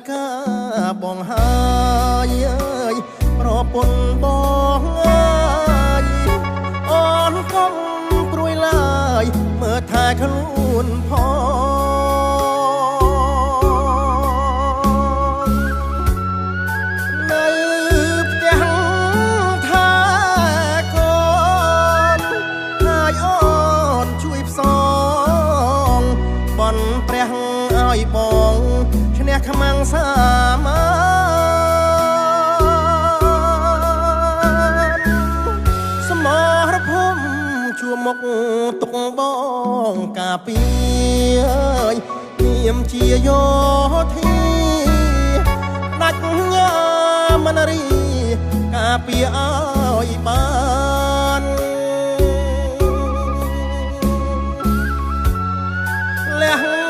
ការបងហើយអើយប្រពន្ធបងអើយអូនកុំព្រួយឡើយមើលថែខ្លួនផងនៅផ្ទះថាកូនហើយអូនជួយផ្សងបន់ព្រះឲ្យបងឈ្នះខ្មាំងសាមានសមរភូមិជួមុខទុកបងកាពីនាមជាយោធាដាច់ញ៉ាមនរីកាពីឲ្យបានលះ